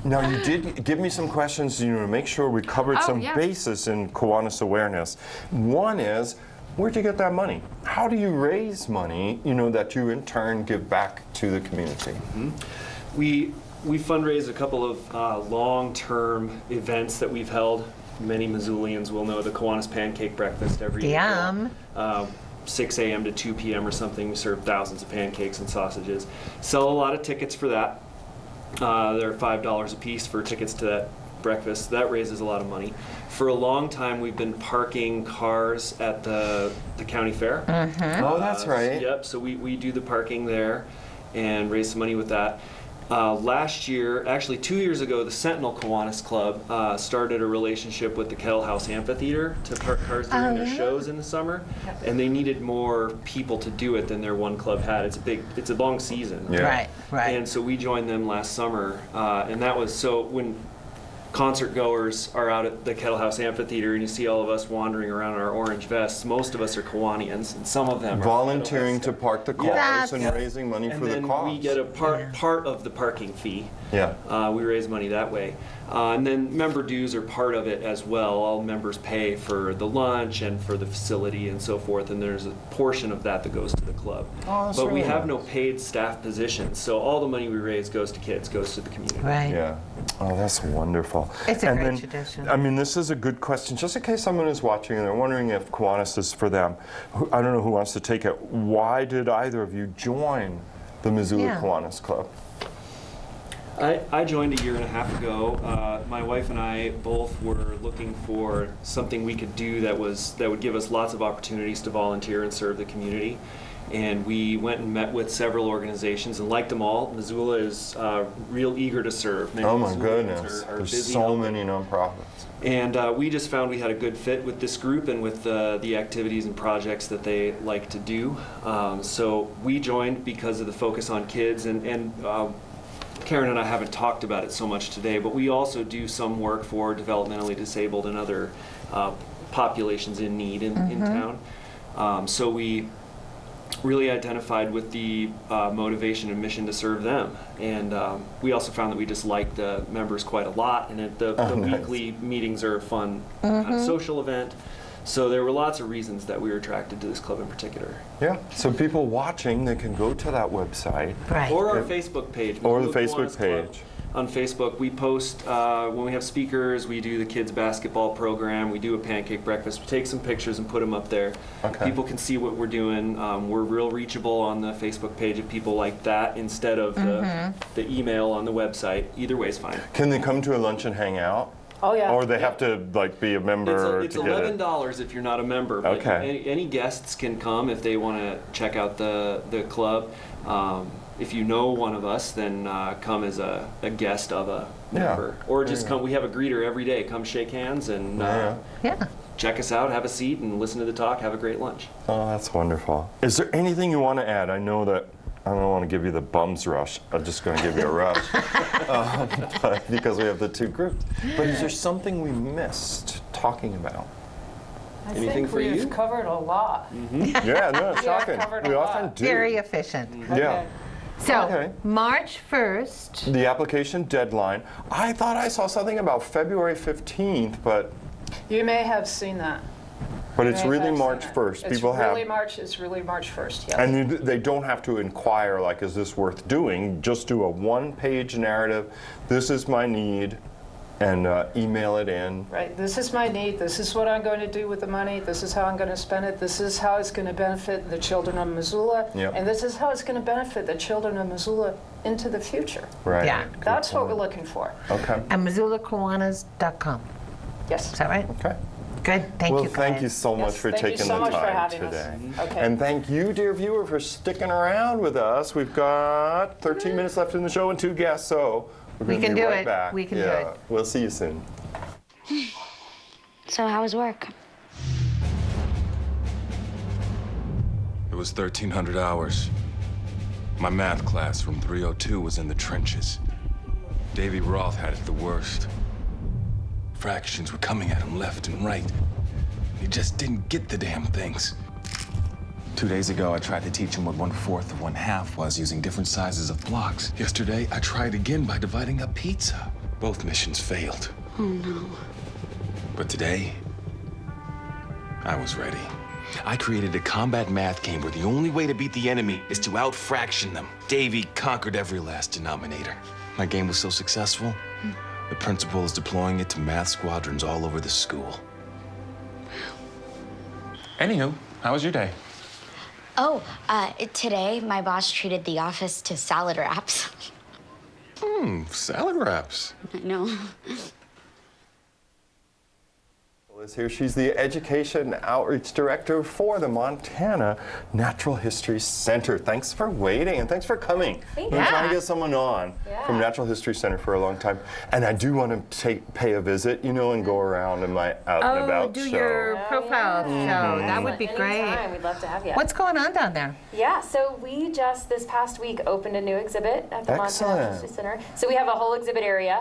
Now, you did give me some questions, to make sure we covered some yes. bases in Kiwanis awareness. One is, where'd you get that money? How do you raise money, that you in turn give back to the community? We fundraise a couple of long-term events that we've held. Many Missoulians will know the Kiwanis Pancake Breakfast every year. Yum. 6 a.m. to 2 p.m. or something. We serve thousands of pancakes and sausages. Sell a lot of tickets for that. They're $5 a piece for tickets to that breakfast. That raises a lot of money. For a long time, we've been parking cars at the county fair. Oh, that's right. Yep, so we do the parking there and raise some money with that. Last year, actually 2 years ago, the Sentinel Kiwanis Club started a relationship with the Kettle House Amphitheater to park cars during their shows in the summer, and they needed more people to do it than their one club had. It's a long season. Yeah. Right. And so we joined them last summer, and that was so when concert goers are out at the Kettle House Amphitheater and you see all of us wandering around in our orange vests, most of us are Kiwanians, and some of them are Volunteering to park the cars That's- and raising money and for the then cause. we get a part of the parking fee. Yeah. We raise money that way. And then member dues are part of it as well. All members pay for the lunch and for the facility and so forth, and there's a portion of that goes to the club. Oh, that's but we really have nice. no paid staff positions, so all the money we raise goes to kids, goes to the community. Right. Yeah. Oh, that's wonderful. It's a And great then, tradition. This is a good question, just in case someone is watching and they're wondering if Kiwanis is for them. I don't know who wants to take it. Why did either of you join the Missoula Yeah. Kiwanis Club? I joined a year and a half ago. My wife and I both were looking for something we could do that would give us lots of opportunities to volunteer and serve the community. And we went and met with several organizations and liked them all. Missoula is real eager to serve. Many Oh my Missoulians goodness, are there's busy so helping. many nonprofits. And we just found we had a good fit with this group and with the activities and projects that they like to do. So we joined because of the focus on kids, and Karen and I haven't talked about it so much today, but we also do some work for developmentally disabled and other populations in need in town. So we really identified with the motivation and mission to serve them. And we also found that we just like the members quite a lot, and the nice. weekly meetings are a fun kind of social event. So there were lots of reasons that we were attracted to this club in particular. Yeah, so people watching, they can go to that website. Right. Or our Facebook page. Or the Missoula Facebook Kiwanis Club. page. On Facebook, we post when we have speakers, we do the kids basketball program, we do a pancake breakfast, we take some pictures and put them up there. Okay. People can see what we're doing. We're real reachable on the Facebook page if people like that instead of the email on the website. Either way is fine. Can they come to a lunch and hang out? Oh, yeah. Or they have to be a member It's to get it? $11 if you're not a member. But Okay. any guests can come if they want to check out the club. If you know one of us, then come as a guest of a member. Or just come. We have a greeter every day. Come shake hands and Yeah. check us out, have a seat, and listen to the talk. Have a great lunch. Oh, that's wonderful. Is there anything you want to add? I know that I don't want to give you the bums rush. I'm just going to give you a rush but because we have the two groups. But is there something we missed talking about? I Anything think for we've you? covered a lot. Yeah, no, it's shocking. covered a We lot. often do. Very efficient. Yeah. Okay. So, Okay. March 1st. The application deadline. I thought I saw something about February 15th, but You may have seen that. it's May really have March seen it. 1st. It's People really have. March. It's really March 1st. Yes. And they don't have to inquire, is this worth doing? Just do a one-page narrative. This is my need. and email it in. Right, this is my need, this is what I'm going to do with the money, this is how I'm going to spend it, this is how it's going to benefit the children of Missoula, Yep. and this is how it's going to benefit the children of Missoula into the future. Right. Yeah. Good That's what point. we're looking for. Okay. And MissoulaKiwanis.com. Yes. Is that right? Okay. Good. Thank Well, you, guys. thank you so much Yes, for thank you taking so the much for time having us. today. Okay. And thank you, dear viewer, for sticking around with us. We've got 13 minutes left in the show and 2 guests, so we're We going to can be do right it. back. We can do it. We'll see you soon. So how was work? It was 1,300 hours. My math class from 302 was in the trenches. Davy Roth had it the worst. Fractions were coming at him left and right. He just didn't get the damn things. 2 days ago, I tried to teach him what 1/4 of 1/2 was using different sizes of blocks. Yesterday, I tried again by dividing up pizza. Both missions failed. Oh no. But today, I was ready. I created a combat math game where the only way to beat the enemy is to out-fraction them. Davy conquered every last denominator. My game was so successful, the principal is deploying it to math squadrons all over the school. Anywho, how was your day? Oh, today my boss treated the office to salad wraps. Salad wraps. No. Is here. She's the Education Outreach Director for the Montana Natural History Center. Thanks for waiting and thanks for coming. We've been trying to get someone on from Natural History Center for a long time. And I do want to pay a visit, you know, and go around in my out and about do show. your profile show. That would be great. Anytime, we'd love to have you. What's going on down there? Yeah, so we just this past week opened a new exhibit at the Montana Excellent. History Center. So we have a whole exhibit area,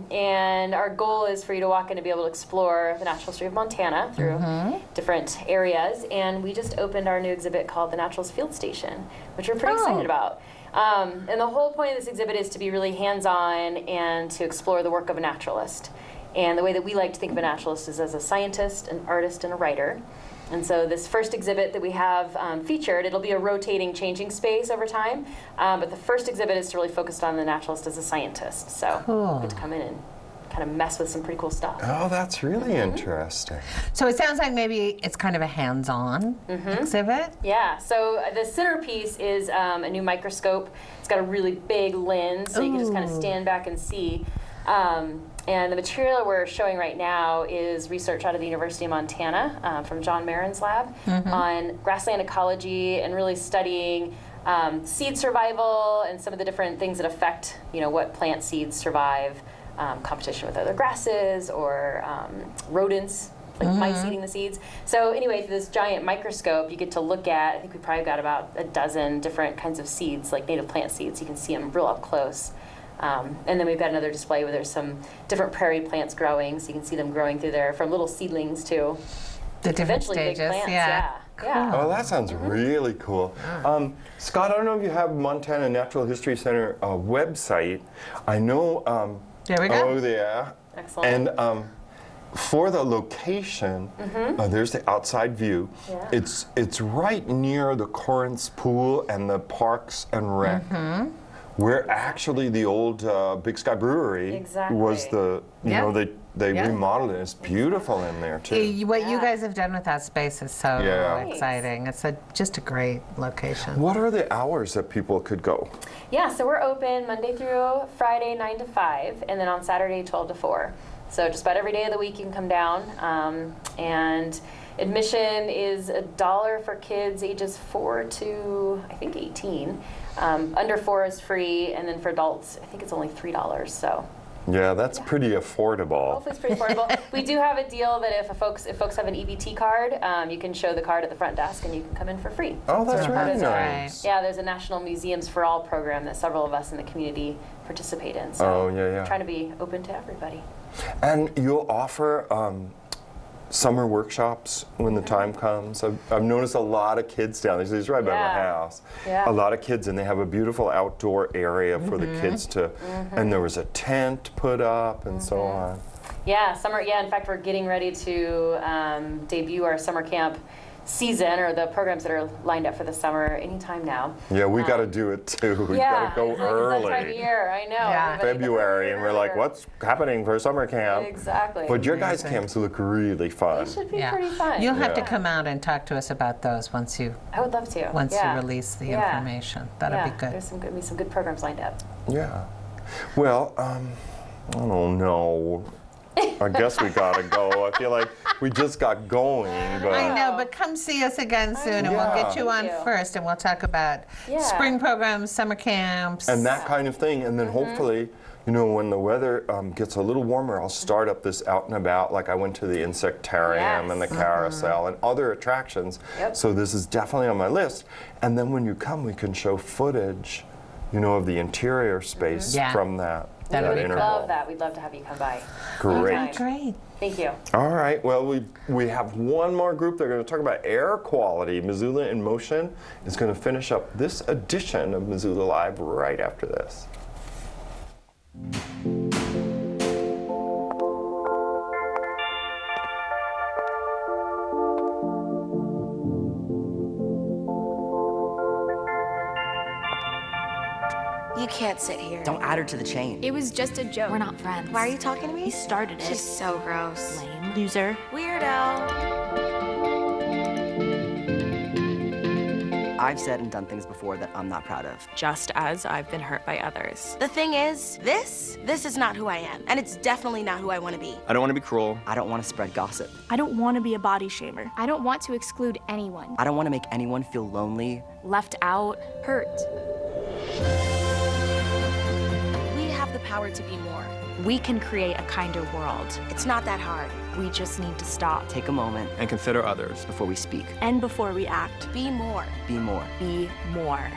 and our goal is for you to walk in and be able to explore the natural history of Montana through different areas. And we just opened our new exhibit called the Naturals Field Station, which we're pretty excited about. And the whole point of this exhibit is to be really hands-on and to explore the work of a naturalist. And the way that we like to think of a naturalist is as a scientist, an artist, and a writer. And so this first exhibit that we have featured, it'll be a rotating, changing space over time. But the first exhibit is to really focus on the naturalist as a scientist. So you get to come in and kind of mess with some pretty cool stuff. Oh, that's really interesting. So it sounds like maybe it's kind of a hands-on exhibit. Yeah, so the centerpiece is a new microscope. It's got a really big lens, so you can just kind of stand back and see. And the material we're showing right now is research out of the University of Montana from John Marin's lab on grassland ecology and really studying seed survival and some of the different things that affect, you know, what plant seeds survive, competition with other grasses or rodents, like mice eating the seeds. So anyway, through this giant microscope, you get to look at, I think we probably got about a dozen different kinds of seeds, like native plant seeds. You can see them real up close. And then we've got another display where there's some different prairie plants growing, so you can see them growing through there, from little seedlings to The different eventually stages. big plants. Yeah. Yeah. Oh, that sounds really cool. Scott, I don't know if you have Montana Natural History Center website. I know. There we go. Oh, yeah. Excellent. And for the location, there's the outside view. Yeah. It's right near the Corinth's Pool and the Parks and Rec. Where actually the old Big Sky Brewery was the, you know, they remodeled it. It's beautiful in there too. What you guys have done with that space is so Yeah. exciting. It's just a great location. What are the hours that people could go? Yeah, so we're open Monday through Friday, 9 to 5, and then on Saturday, 12 to 4. So just about every day of the week you can come down. And admission is $1 for kids ages 4 to, I think, 18. Under 4 is free, and then for adults, I think it's only $3. So Yeah, that's pretty affordable. hopefully it's pretty affordable. We do have a deal that if folks have an EBT card, you can show the card at the front desk, and you can come in for free. Oh, that's So really part of our- nice. Yeah, there's a National Museums for All program that several of us in the community participate in. So Oh, yeah, yeah. trying to be open to everybody. And you'll offer summer workshops when the time comes. I've noticed a lot of kids down there. It's right by my house. Yeah. A lot of kids, and they have a beautiful outdoor area for the kids to, and there was a tent put up and so on. Yeah, summer. Yeah, in fact, we're getting ready to debut our summer camp season or the programs that are lined up for the summer anytime now. Yeah, we got to do it too. We Yeah, got to go it's like it's that time of early. year, I know. Everybody February, and we're like, what's happening for summer camp? Exactly. But your guys' camps look really fun. It should be pretty fun. You'll have to Yeah. come out and talk to us about those once you. I would love to. Once Yeah. you release the Yeah. information, that'd be good. There's be some good programs lined up. Yeah. Well, I don't know. I guess we gotta go. I feel like we just got going, but I know, but come see us again soon, and we'll get you on first, and we'll talk about spring programs, summer camps, and that kind of thing. And then hopefully, you know, when the weather gets a little warmer, I'll start up this out and about. Like I went to the insectarium and the carousel and other attractions. So this is definitely on my list. And then when you come, we can show footage, you know, of the interior space from that. We would interval. love that. We'd love to have you come by. Great. Anytime. Great. Thank you. All right. Well, we have one more group. They're going to talk about air quality. Missoula in Motion is going to finish up this edition of Missoula Live right after this. You can't sit here. Don't add her to the chain. It was just a joke. We're not friends. Why are you talking to me? He started it. She's so gross. Lame. Loser. Weirdo. I've said and done things before that I'm not proud of. Just as I've been hurt by others. The thing is, this is not who I am. And it's definitely not who I want to be. I don't want to be cruel. I don't want to spread gossip. I don't want to be a body shamer. I don't want to exclude anyone. I don't want to make anyone feel lonely. Left out, hurt. We have the power to be more. We can create a kinder world. It's not that hard. We just need to stop. Take a moment and consider others before we speak. And before we act. Be more. Be more. Be more.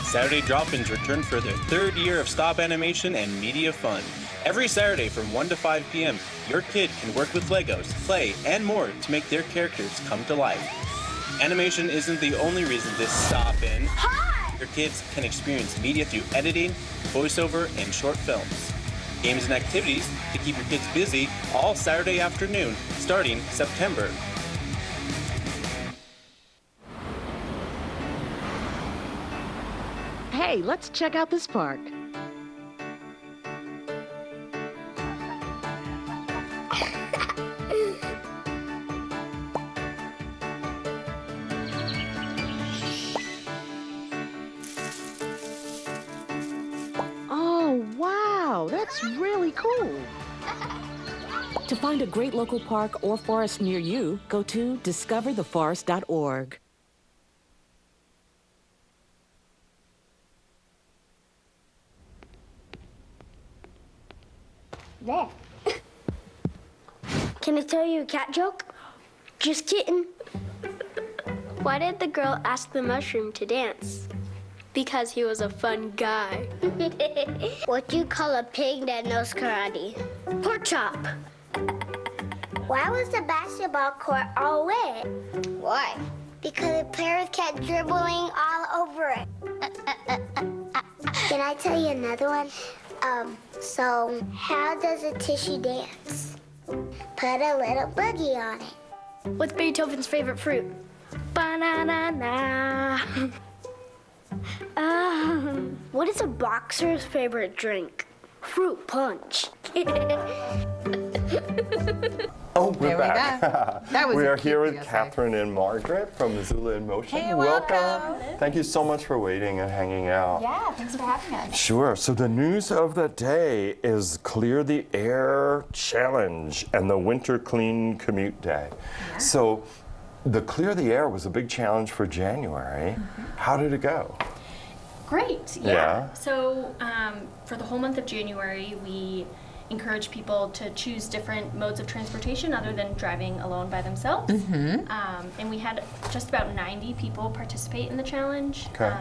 Saturday Drop-Ins return for their third year of stop animation and media fun. Every Saturday from 1 to 5 p.m., your kid can work with Legos, play, and more to make their characters come to life. Animation isn't the only reason to stop in. Hi! Your kids can experience media through editing, voiceover, and short films. Games and activities to keep your kids busy all Saturday afternoon, starting September. Hey, let's check out this park. Oh, wow, that's really cool. To find a great local park or forest near you, go to discovertheforest.org. There. Can I tell you a cat joke? Just kidding. Why did the girl ask the mushroom to dance? Because he was a fun guy. What do you call a pig that knows karate? Pork chop. Why was the basketball court all wet? Why? Because the players kept dribbling all over it. Can I tell you another one? So how does a tissue dance? Put a little boogie on it. What's Beethoven's favorite fruit? Banana. What is a boxer's favorite drink? Fruit punch. Oh, we're There we back. go. That was we a are here cute with PSA. Catherine and Margaret from Missoula in Motion. Hey, welcome. Thank you so much for waiting and hanging out. Yeah, thanks for having us. Sure. So the news of the day is Clear the Air Challenge and the Winter Clean Commute Day. Yeah. So the Clear the Air was a big challenge for January. How did it go? Great, Yeah. So for the whole month of January, we encourage people to choose different modes of transportation other than driving alone by themselves. And we had just about 90 people participate in the challenge. Okay.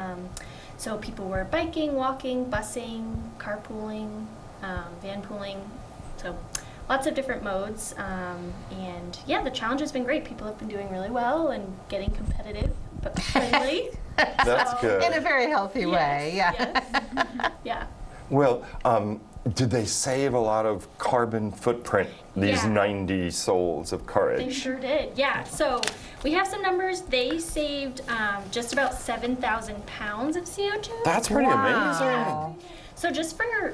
So people were biking, walking, busing, carpooling, van pooling. So lots of different modes. And yeah, the challenge has been great. People have been doing really well and getting competitive, but friendly. That's good. In a very healthy way, yeah. Yeah. Well, did they save a lot of carbon footprint, these Yeah. 90 souls of courage? They sure did, yeah. So we have some numbers. They saved just about 7,000 pounds of CO2. That's pretty amazing. So just for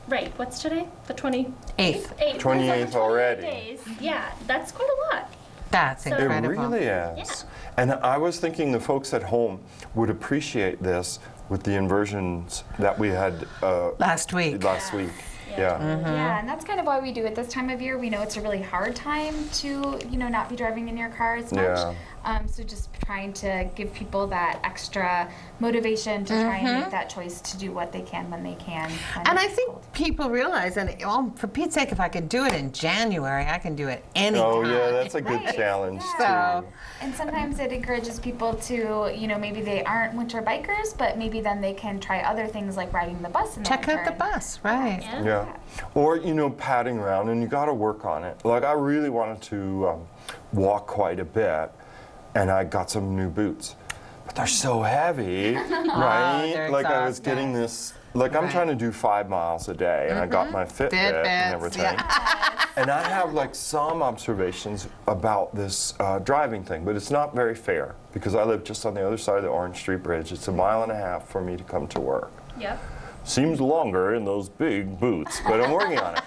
right, what's today? The 28th? 8th. 28th already. Days. Yeah, that's quite a lot. That's So- incredible. It really is. And I was thinking the folks at home would appreciate this with the inversions that we had Last week. Yeah. Yeah, and that's kind of why we do it this time of year. We know it's a really hard time to, not be driving in your car as much. Yeah. So just trying to give people that extra motivation to try and make that choice to do what they can when they can. And I think people realize, and for Pete's sake, if I could do it in January, I can do it anytime. Oh, yeah, that's a good Right. challenge, Yeah. too. And sometimes it encourages people to, maybe they aren't winter bikers, but maybe then they can try other things like riding the bus in the Check out the winter. bus, right. Yeah. Or, padding around, and you got to work on it. Like, I really wanted to walk quite a bit, and I got some new boots. But they're so heavy, right? they're Like, I was exhausting. getting this, like, I'm trying to do 5 miles a day, and I got my Fitbit and Fitbits, everything. And I have, like, some observations about this driving thing, but it's not very fair, because I live just on the other side of the Orange Street Bridge. It's 1.5 miles for me to come to work. Yep. Seems longer in those big boots, but I'm working on it.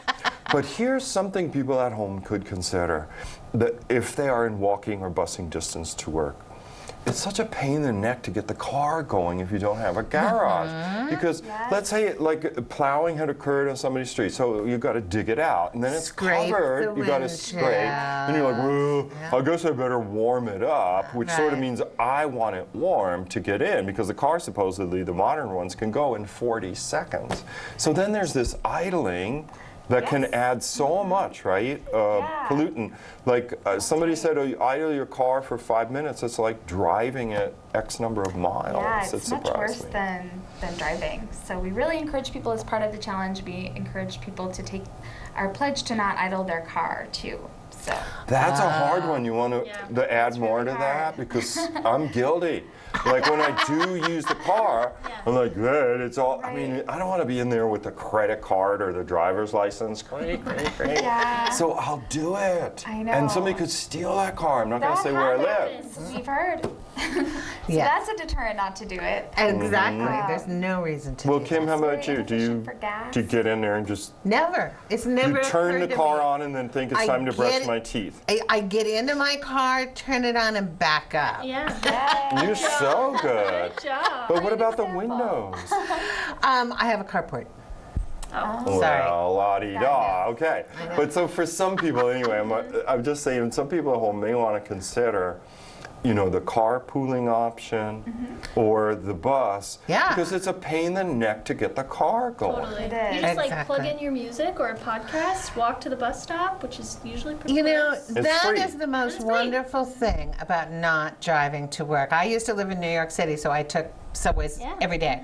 But here's something people at home could consider, that if they are in walking or busing distance to work. It's such a pain in the neck to get the car going if you don't have a garage. Because let's say like plowing had occurred on somebody's street, so you got to dig it out, and then it's Scrape covered. the You got to scrape, and you're like, well, I guess I better warm it up, which sort of Right. means I want it warm to get in, because the car supposedly, the modern ones, can go in 40 seconds. So then there's this idling that can add so much, right? Pollutant. Like somebody said, oh, you idle your car for 5 minutes, it's like driving it X number of miles. Yeah, It it's much surprised worse me. than driving. So we really encourage people as part of the challenge. We encourage people to take our pledge to not idle their car too. So That's a hard one. You want to add more to that? Because I'm guilty. Like when I do use the car, I'm like, good, it's all, I mean, I don't want to be in there with the credit card or the driver's license. Great. Yeah. So I'll do it. I know. And somebody could steal that car. I'm not going to That say where I live. happens. We've heard. So Yes. that's a deterrent not to do it. Exactly. Mhm. There's no reason to Well, do Kim, that. how about you? Do you get in there and just Never. It's never you turn occurred the to car me. on and then think it's I time to brush get- my teeth? I get into my car, turn it on, and back up. Yeah. You're so good. Good job. But what about the windows? I have a carport. Oh. Sorry. Well, la-di-da, okay. But so for some people anyway, I'm just saying, some people at home may want to consider, the carpooling option or the bus. Yeah. Because it's a pain in the neck to get the car going. Totally. It is. You just like plug Exactly. in your music or a podcast, walk to the bus stop, which is usually pretty You know, close. that free. is the most wonderful thing about not driving to work. I used to live in New York City, so I took subways every day.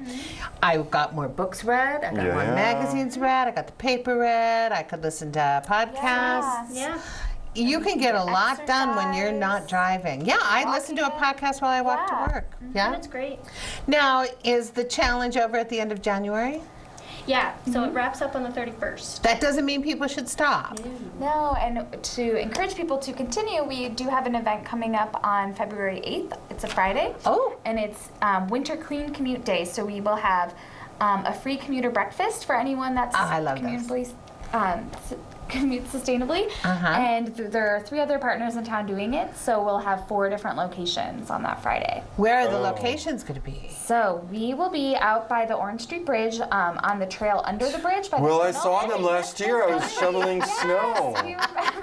I got more books read, I got more Yeah. magazines read, I got the paper read, I could listen to podcasts. Yeah. You can get a lot done when you're not driving. Yeah, I listen to a podcast while I walk to work. Yeah. That's great. Now, is the challenge over at the end of January? Yeah, so it wraps up on the 31st. That doesn't mean people should stop. No, and to encourage people to continue, we do have an event coming up on February 8th. It's a Friday. Oh. And it's Winter Clean Commute Day. So we will have a free commuter breakfast for anyone that's I love those. commute sustainably. And there are 3 other partners in town doing it. So we'll have 4 different locations on that Friday. Where are the locations going to be? So we will be out by the Orange Street Bridge on the trail under the bridge. By Well, the I saw them last year. I was shoveling snow.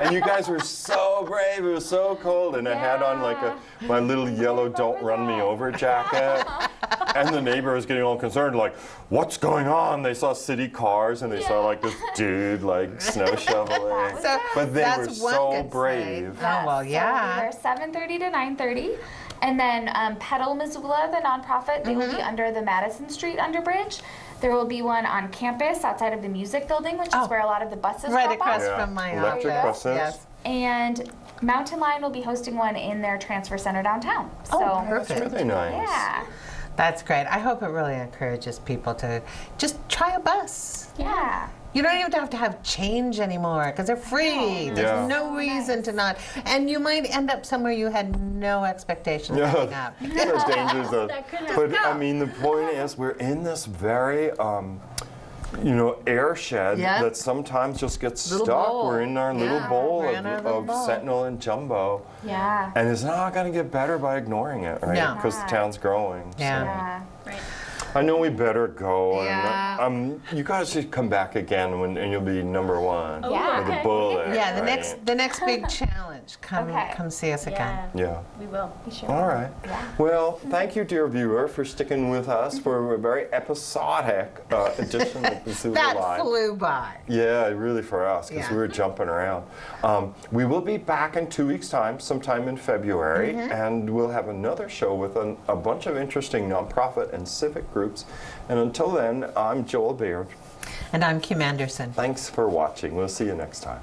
And you guys were so brave. It was so cold. And I had on like my little yellow Don't Run Me Over jacket. And the neighbor was getting all concerned, like, what's going on? They saw city cars and they saw like this dude like snow shoveling. But they were that's one so good brave. Oh, well, yeah. So we'll be there 7:30 to 9:30. And then Pedal Missoula, the nonprofit, they will be under the Madison Street underbridge. There will be one on campus outside of the music building, which is where a lot of the buses Right drop across off. from my Electric office. buses. Yes. And Mountain Line will be hosting one in their transfer center downtown. Oh, So perfect. That's really nice. yeah. That's great. I hope it really encourages people to just try a bus. Yeah. You don't even have to have change anymore because they're free. There's Yeah. no reason to not. And you might end up somewhere you had no expectation of ending up. The dangers of, That could but happen. I mean, the point is, we're in this very, air shed Yeah. that sometimes just gets Little stuck. bowl. We're in our little Yeah, bowl we're in our little of bowl. Sentinel and Jumbo. Yeah. And it's not going to get better by ignoring it, right? No. Because the town's growing. Yeah. Yeah. I know we better go. Yeah. And, you guys should come back again and you'll be number one. Yeah. With the bullet. Yeah, the right? next big challenge. Come Okay. come see us again. Yeah. We will. We sure All will. right. Yeah. Well, thank you, dear viewer, for sticking with us for a very episodic edition of Missoula That Live. flew by. Yeah, really for us, because Yeah. we were jumping around. We will be back in 2 weeks' time, sometime in February, and we'll have another show with a bunch of interesting nonprofit and civic groups. And until then, I'm Joel Baird. And I'm Kim Anderson. Thanks for watching. We'll see you next time.